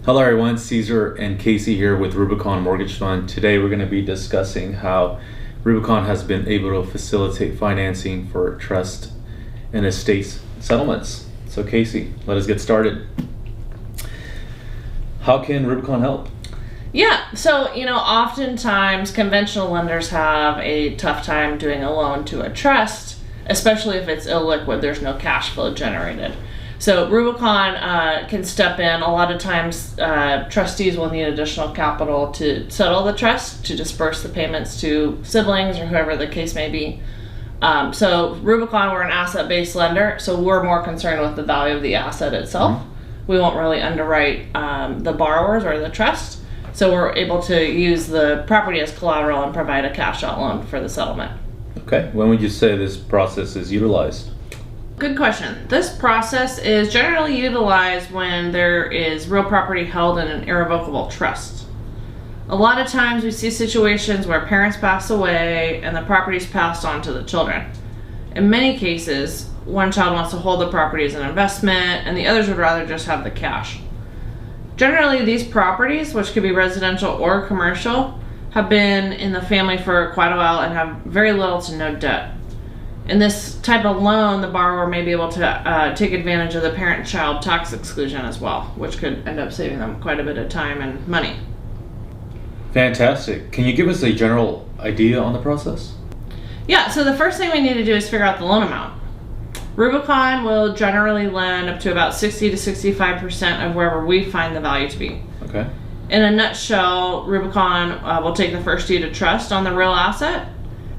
Hello everyone, Caesar and Casey here with Rubicon Mortgage Fund. Today we're going to be discussing how Rubicon has been able to facilitate financing for trust and estates settlements. So Casey, let us get started. How can Rubicon help? Yeah, so oftentimes conventional lenders have a tough time doing a loan to a trust, especially if it's illiquid, there's no cash flow generated. So Rubicon can step in. A lot of times trustees will need additional capital to settle the trust, to disperse the payments to siblings or whoever the case may be. So Rubicon, we're an asset-based lender, so we're more concerned with the value of the asset itself. Mm-hmm. We won't really underwrite the borrowers or the trust. So we're able to use the property as collateral and provide a cash-out loan for the settlement. Okay, when would you say this process is utilized? Good question. This process is generally utilized when there is real property held in an irrevocable trust. A lot of times we see situations where parents pass away and the property is passed on to the children. In many cases, one child wants to hold the property as an investment and the others would rather just have the cash. Generally, these properties, which could be residential or commercial, have been in the family for quite a while and have very little to no debt. In this type of loan, the borrower may be able to take advantage of the parent-child tax exclusion as well, which could end up saving them quite a bit of time and money. Fantastic. Can you give us a general idea on the process? Yeah, so the first thing we need to do is figure out the loan amount. Rubicon will generally lend up to about 60 to 65% of wherever we find the value to be. Okay. In a nutshell, Rubicon will take the first deed of trust on the real asset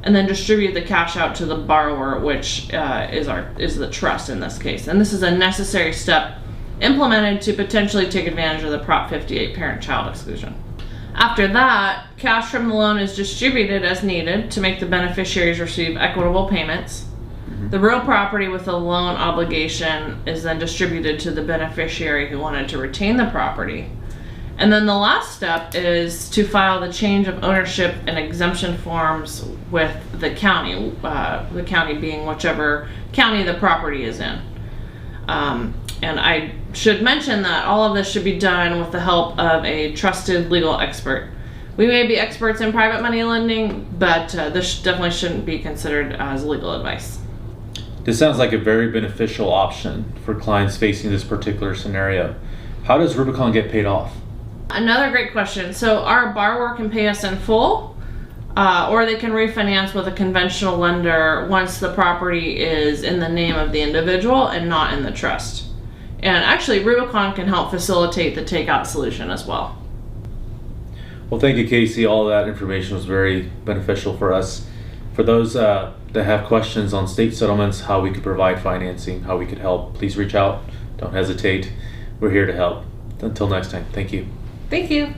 and then distribute the cash out to the borrower, which is the trust in this case. And this is a necessary step implemented to potentially take advantage of the Prop 58 parent-child exclusion. After that, cash from the loan is distributed as needed to make the beneficiaries receive equitable payments. Mm-hmm. The real property with the loan obligation is then distributed to the beneficiary who wanted to retain the property. And then the last step is to file the change of ownership and exemption forms with the county being whichever county the property is in. And I should mention that all of this should be done with the help of a trusted legal expert. We may be experts in private money lending, but this definitely shouldn't be considered as legal advice. This sounds like a very beneficial option for clients facing this particular scenario. How does Rubicon get paid off? Another great question. So our borrower can pay us in full, or they can refinance with a conventional lender once the property is in the name of the individual and not in the trust. And actually, Rubicon can help facilitate the takeout solution as well. Well, thank you, Casey. All that information was very beneficial for us. For those that have questions on state settlements, how we could provide financing, how we could help, please reach out. Don't hesitate. We're here to help. Until next time, thank you. Thank you.